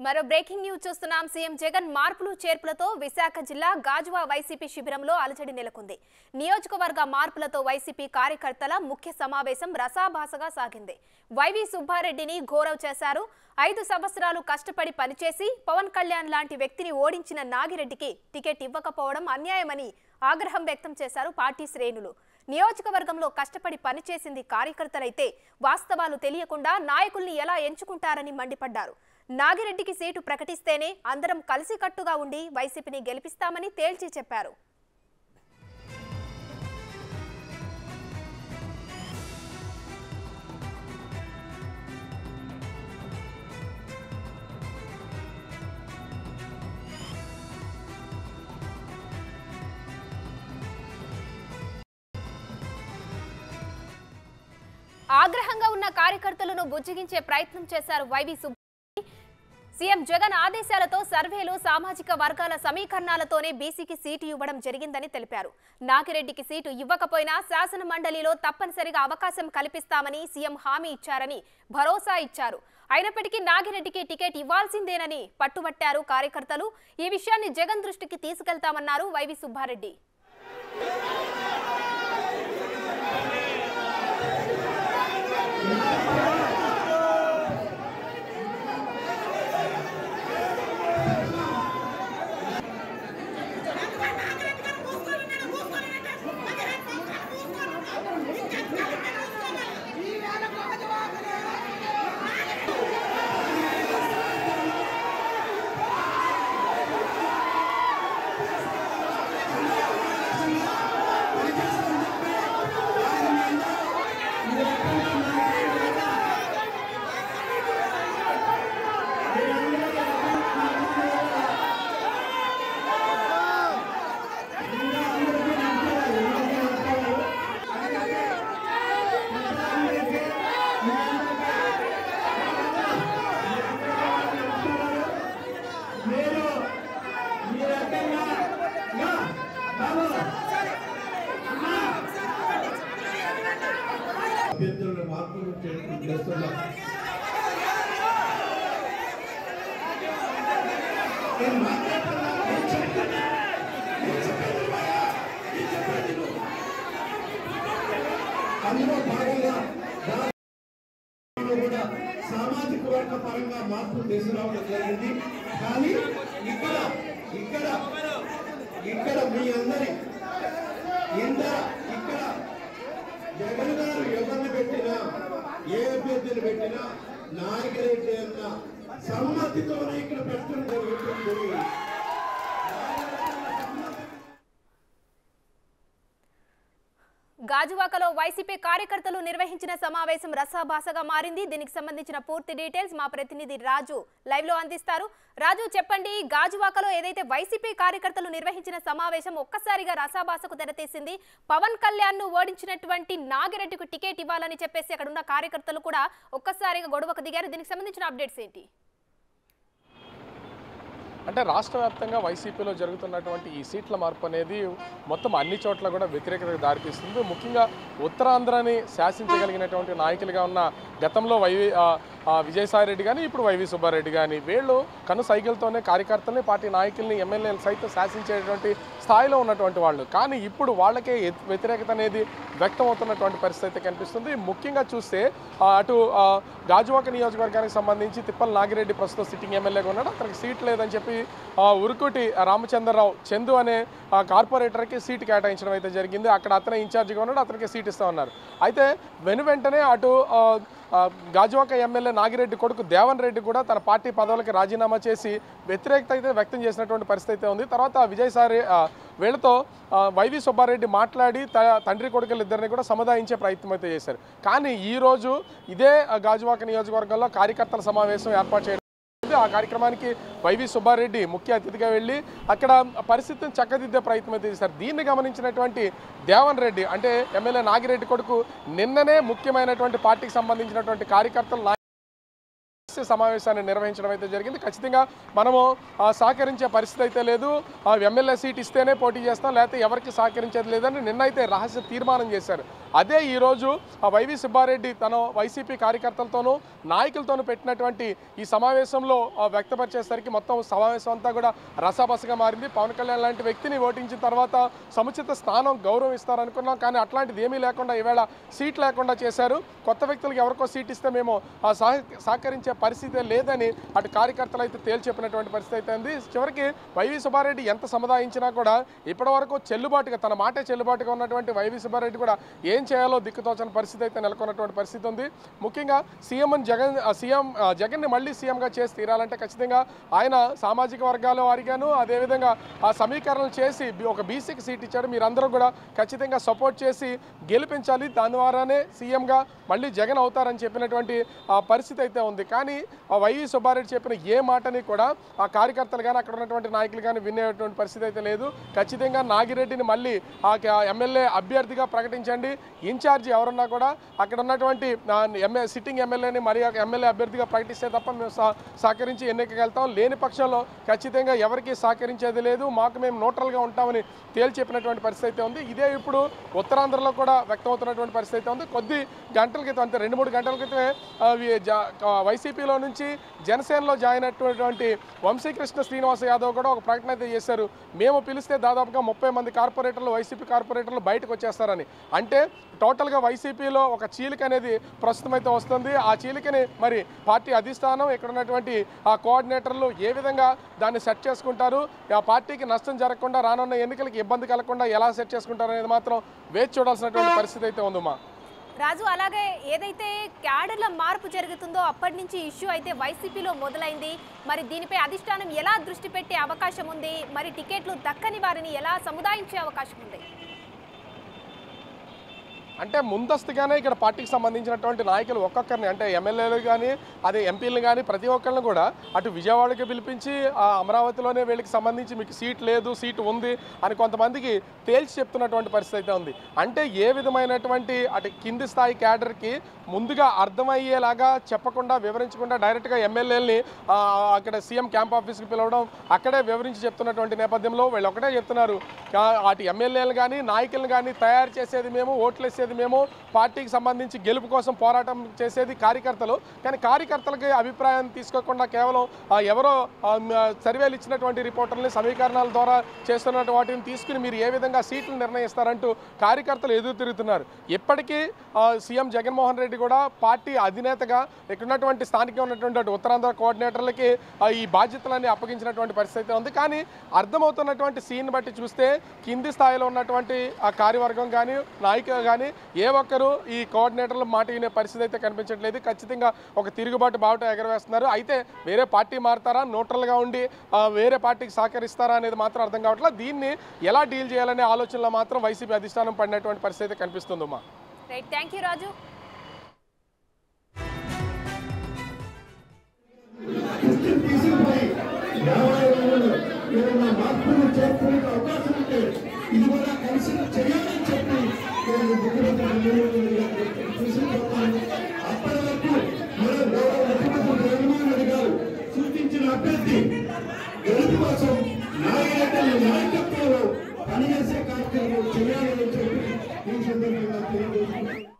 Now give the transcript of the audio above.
మరో breaking news చూస్తున్నాం. CM Jagan మార్పులు చేర్పులతో విశాఖ జిల్లా గాజువా వైసీపీ శిబిరంలో అలజడి నెలకొంది. నియోజకవర్గ మార్పులతో వైసీపీ కార్యకర్తల ముఖ్య సమావేశం రసాభాసగా సాగింది. వైవి సుబ్బారెడ్డిని గౌరవ్ చేశారు. 5 సంవత్సరాలు కష్టపడి పనిచేసి పవన్ కళ్యాణ్ లాంటి వ్యక్తిని ఓడించిన నాగిరెడ్డికి టికెట్ ఇవ్వకపోవడం అన్యాయమని ఆగ్రహం వ్యక్తం చేశారు పార్టీ శ్రేణులు. నియోజకవర్గంలో కష్టపడి పనిచేసింది కార్యకర్తలైతే వాస్తవాలు తెలియకుండా నాయకుల్ని ఎలా ఎంచుకుంటారని మండిపడ్డారు. నాగిరెడ్డికి సీటు ప్రకటిస్తేనే అందరం కలిసికట్టుగా ఉండి వైసీపీని గెలిపిస్తామని తేల్చి చెప్పారు. ఆగ్రహంగా ఉన్న కార్యకర్తలను బుజ్జగించే ప్రయత్నం చేశారు వైవి సుబ్బారెడ్డి. సీఎం జగన్ ఆదేశాలతో సర్వేలు సామాజిక వర్గాల సమీకరణాలతోనే బీసీకి సీటు ఇవ్వడం జరిగిందని తెలిపారు. నాగిరెడ్డికి సీటు ఇవ్వకపోయినా శాసన మండలిలో తప్పనిసరిగా అవకాశం కల్పిస్తామని సీఎం హామీ ఇచ్చారని భరోసా ఇచ్చారు. అయినప్పటికీ నాగిరెడ్డికి టికెట్ ఇవ్వాల్సిందేనని పట్టుబట్టారు కార్యకర్తలు. ఈ విషయాన్ని జగన్ దృష్టికి తీసుకెళ్తామన్నారు వైవి సుబ్బారెడ్డి. అభ్యర్థులను మార్పులు చేస్తున్నారు. అందులో భాగంగా కూడా సామాజిక వర్గ పరంగా మార్పులు తీసుకురావడం జరిగింది. కానీ ఇక్కడ మీ అందరి ఇక్కడ జగన్ గారు ఎవరిని పెట్టినా ఏ అభ్యర్థిని పెట్టినా నాయకులైతే అన్న సమ్మతితోనే ఇక్కడ పెట్టడం జరుగుతుంది. గాజువాకలో వైసీపీ కార్యకర్తలు నిర్వహించిన సమావేశం రసాభాసగా మారింది. దీనికి సంబంధించిన పూర్తి డీటెయిల్స్ మా ప్రతినిధి రాజు లైవ్ లో అందిస్తారు. రాజు, చెప్పండి, గాజువాకలో ఏదైతే వైసీపీ కార్యకర్తలు నిర్వహించిన సమావేశం ఒక్కసారిగా రసాభాసకు తెరతీసింది. పవన్ కళ్యాణ్ ను ఓడించినటువంటి నాగిరెడ్డికి టికెట్ ఇవ్వాలని చెప్పేసి అక్కడ ఉన్న కార్యకర్తలు కూడా ఒక్కసారిగా గొడవకు దిగారు. దీనికి సంబంధించిన అప్డేట్స్ ఏంటి? అంటే రాష్ట్ర వ్యాప్తంగా వైసీపీలో జరుగుతున్నటువంటి ఈ సీట్ల మార్పు అనేది మొత్తం అన్ని చోట్ల కూడా వ్యతిరేకతకు దారితీస్తుంది. ముఖ్యంగా ఉత్తరాంధ్రని శాసించగలిగినటువంటి నాయకులుగా ఉన్న గతంలో విజయసాయిరెడ్డి కానీ ఇప్పుడు వైవి సుబ్బారెడ్డి కానీ వీళ్ళు కను సైకిల్తోనే కార్యకర్తల్ని, పార్టీ నాయకుల్ని, ఎమ్మెల్యేలు సైతం శాసించేటువంటి స్థాయిలో ఉన్నటువంటి వాళ్ళు. కానీ ఇప్పుడు వాళ్ళకే వ్యతిరేకత అనేది వ్యక్తం అవుతున్నటువంటి పరిస్థితి కనిపిస్తుంది. ముఖ్యంగా చూస్తే అటు గాజువాక నియోజకవర్గానికి సంబంధించి తిప్పల నాగిరెడ్డి ప్రస్తుతం సిట్టింగ్ ఎమ్మెల్యేగా ఉన్నాడు. అతనికి సీట్ లేదని చెప్పి ఉరుకుటి రామచంద్రరావు చందు అనే కార్పొరేటర్కి సీటు కేటాయించడం అయితే జరిగింది. అక్కడ అతనే ఇన్ఛార్జిగా ఉన్నాడు, అతనికి సీట్ ఇస్తా ఉన్నారు. అయితే వెంటనే అటు గాజువాక ఎమ్మెల్యే నాగిరెడ్డి కొడుకు దేవన్ రెడ్డి కూడా తన పార్టీ పదవులకి రాజీనామా చేసి వ్యతిరేకత అయితే వ్యక్తం చేసినటువంటి పరిస్థితి ఉంది. తర్వాత విజయసాయి వీళ్ళతో వైవి సుబ్బారెడ్డి మాట్లాడి తండ్రి కొడుకులు ఇద్దరిని కూడా సముదాయించే ప్రయత్నం అయితే చేశారు. కానీ ఈరోజు ఇదే గాజువాక నియోజకవర్గంలో కార్యకర్తల సమావేశం ఏర్పాటు చేయడం, ఆ కార్యక్రమానికి వైవి సుబ్బారెడ్డి ముఖ్య అతిథిగా వెళ్ళి అక్కడ పరిస్థితిని చక్కదిద్దే ప్రయత్నం అయితే చేశారు. దీన్ని గమనించినటువంటి దేవన్ రెడ్డి అంటే ఎమ్మెల్యే నాగిరెడ్డి కొడుకు నిన్ననే ముఖ్యమైనటువంటి పార్టీకి సంబంధించినటువంటి కార్యకర్తలు సమావేశాన్ని నిర్వహించడం అయితే జరిగింది. ఖచ్చితంగా మనము సహకరించే పరిస్థితి అయితే లేదు. ఎమ్మెల్యే సీట్ ఇస్తేనే పోటీ చేస్తాం, లేకపోతే ఎవరికి సహకరించేది లేదని నిన్నైతే రహస్య తీర్మానం చేశారు. అదే ఈరోజు వైవి సుబ్బారెడ్డి తన వైసీపీ కార్యకర్తలతోనూ నాయకులతోనూ పెట్టినటువంటి ఈ సమావేశంలో వ్యక్తపరిచేసరికి మొత్తం సమావేశం అంతా కూడా రసాబసగా మారింది. పవన్ కళ్యాణ్ లాంటి వ్యక్తిని ఓటించిన తర్వాత సముచిత స్థానం గౌరవం ఇస్తారనుకున్నాం, కానీ అట్లాంటిది ఏమీ లేకుండా ఈవేళ సీట్ లేకుండా చేశారు. కొత్త వ్యక్తులకు ఎవరికో సీట్ ఇస్తే మేము సహకరించే పరిస్థితి లేదని అటు కార్యకర్తలు అయితే తేల్చెప్పినటువంటి పరిస్థితి అయితే ఉంది. చివరికి వైవి సుబ్బారెడ్డి ఎంత సముదాయించినా కూడా ఇప్పటివరకు చెల్లుబాటుగా, తన మాటే చెల్లుబాటుగా ఉన్నటువంటి వైవి సుబ్బారెడ్డి కూడా ఏం చేయాలో దిక్కుతోచని పరిస్థితి అయితే నెలకొన్నటువంటి పరిస్థితి ఉంది. ముఖ్యంగా సీఎం జగన్ని మళ్ళీ సీఎంగా చేసి తీరాలంటే ఖచ్చితంగా ఆయన సామాజిక వర్గాల వారిగాను అదేవిధంగా ఆ సమీకరణలు చేసి ఒక బీసీకి సీట్ ఇచ్చాడు, మీరందరూ కూడా ఖచ్చితంగా సపోర్ట్ చేసి గెలిపించాలి, దాని ద్వారానే సీఎంగా మళ్ళీ జగన్ అవుతారని చెప్పినటువంటి పరిస్థితి అయితే ఉంది. కానీ వైవి సుబ్బారెడ్డి చెప్పిన ఏ మాటని కూడా ఆ కార్యకర్తలు కానీ అక్కడ ఉన్నటువంటి నాయకులు కానీ వినేటువంటి పరిస్థితి అయితే లేదు. ఖచ్చితంగా నాగిరెడ్డిని మళ్ళీ ఆ ఎమ్మెల్యే అభ్యర్థిగా ప్రకటించండి, ఇన్ఛార్జి ఎవరున్నా కూడా అక్కడ ఉన్నటువంటి సిట్టింగ్ ఎమ్మెల్యేని మరి ఎమ్మెల్యే అభ్యర్థిగా ప్రకటిస్తే తప్ప మేము సహకరించి ఎన్నికకి వెళ్తాం, లేని పక్షంలో ఖచ్చితంగా ఎవరికి సహకరించేది లేదు, మాకు మేము న్యూట్రల్గా ఉంటామని తేల్చెప్పినటువంటి పరిస్థితి అయితే ఉంది. ఇదే ఇప్పుడు ఉత్తరాంధ్రలో కూడా వ్యక్తమవుతున్నటువంటి పరిస్థితి అయితే ఉంది. కొద్ది గంటల క్రితం, అంతే 2-3 గంటల క్రితమే వైసీపీలో నుంచి జనసేనలో జాయిన్ అయినటువంటి వంశీకృష్ణ శ్రీనివాస యాదవ్ కూడా ఒక ప్రకటన అయితే చేశారు. మేము పిలిస్తే దాదాపుగా 30 మంది కార్పొరేటర్లు, వైసీపీ కార్పొరేటర్లు బయటకు వచ్చేస్తారని. అంటే టోటల్గా వైసీపీలో ఒక చీలిక అనేది ప్రస్తుతం అయితే వస్తుంది. ఆ చీలికని మరి పార్టీ అధిష్టానం, ఇక్కడ ఉన్నటువంటి ఆ కోఆర్డినేటర్లు ఏ విధంగా దాన్ని సెట్ చేసుకుంటారు, ఆ పార్టీకి నష్టం జరగకుండా రానున్న ఎన్నికలకి ఇబ్బంది కలగకుండా ఎలా సెట్ చేసుకుంటారు అనేది మాత్రం వేచి చూడాల్సినటువంటి పరిస్థితి అయితే ఉందమ్మా. రాజు, అలాగే ఏదైతే క్యాడర్ల మార్పు జరుగుతుందో అప్పటి నుంచి ఇష్యూ అయితే వైసీపీలో మొదలైంది. మరి దీనిపై అధిష్టానం ఎలా దృష్టి పెట్టే అవకాశం ఉంది, మరి టికెట్లు దక్కని వారిని ఎలా సముదాయించే అవకాశం ఉంది? అంటే ముందస్తుగానే ఇక్కడ పార్టీకి సంబంధించినటువంటి నాయకులు ఒక్కొక్కరిని, అంటే ఎమ్మెల్యేలు కానీ అదే ఎంపీలు కానీ ప్రతి ఒక్కరిని కూడా అటు విజయవాడకి పిలిపించి అమరావతిలోనే వీళ్ళకి సంబంధించి మీకు సీట్ లేదు, సీటు ఉంది అని కొంతమందికి తేల్చి చెప్తున్నటువంటి పరిస్థితి అయితే ఉంది. అంటే ఏ విధమైనటువంటి అటు కింది స్థాయి క్యాడర్కి ముందుగా అర్థమయ్యేలాగా చెప్పకుండా, వివరించకుండా డైరెక్ట్గా ఎమ్మెల్యేలని అక్కడ సీఎం క్యాంప్ ఆఫీస్కి పిలవడం, అక్కడే వివరించి చెప్తున్నటువంటి నేపథ్యంలో వీళ్ళు ఒకటే చెప్తున్నారు, అటు ఎమ్మెల్యేలు కానీ నాయకులను కానీ తయారు చేసేది మేము, ఓట్లు వేసేది మేము, పార్టీకి సంబంధించి గెలుపు కోసం పోరాటం చేసేది కార్యకర్తలు. కానీ కార్యకర్తలకి అభిప్రాయం తీసుకోకుండా కేవలం ఎవరో సర్వేలు ఇచ్చినటువంటి రిపోర్టర్లని సమీకరణాల ద్వారా చేస్తున్న వాటిని తీసుకుని మీరు ఏ విధంగా సీట్లు నిర్ణయిస్తారంటూ కార్యకర్తలు ఎదురు తిరుగుతున్నారు. ఇప్పటికీ సీఎం జగన్మోహన్ రెడ్డి కూడా పార్టీ అధినేతగా ఇక్కడ ఉన్నటువంటి స్థానికంగా ఉన్నటువంటి ఉత్తరాంధ్ర కోఆర్డినేటర్లకి ఈ బాధ్యతలన్నీ అప్పగించినటువంటి పరిస్థితి ఉంది. కానీ అర్థమవుతున్నటువంటి సీన్ బట్టి చూస్తే కింది స్థాయిలో ఉన్నటువంటి ఆ కార్యవర్గం కానీ నాయకులు కానీ ఏ ఒక్కరు ఈ కోఆర్డినేటర్ల మాట వినే పరిస్థితి అయితే కనిపించట్లేదు. ఖచ్చితంగా ఒక తిరుగుబాటు బావుట ఎగరవేస్తున్నారు. అయితే వేరే పార్టీ మారుతారా, న్యూట్రల్గా ఉండి వేరే పార్టీకి సహకరిస్తారా అనేది మాత్రం అర్థం కావట్లేదు. దీన్ని ఎలా డీల్ చేయాలనే ఆలోచనలో మాత్రం వైసీపీ అధిష్టానం పడినటువంటి పరిస్థితి అయితే కనిపిస్తుందమ్మా. రైట్, థ్యాంక్ యూ రాజు. ఇది కూడా కలిసి చేయాలని చెప్పి అప్పటి వరకు మన ముఖ్యమంత్రి జగన్మోహన్ రెడ్డి గారు సూచించిన అభ్యర్థి గెలుపు కోసం నాయకత్వంలో పనిచేసే కార్యక్రమం చేయాలని చెప్పి ఈ సందర్భంగా తెలియజేస్తున్నారు.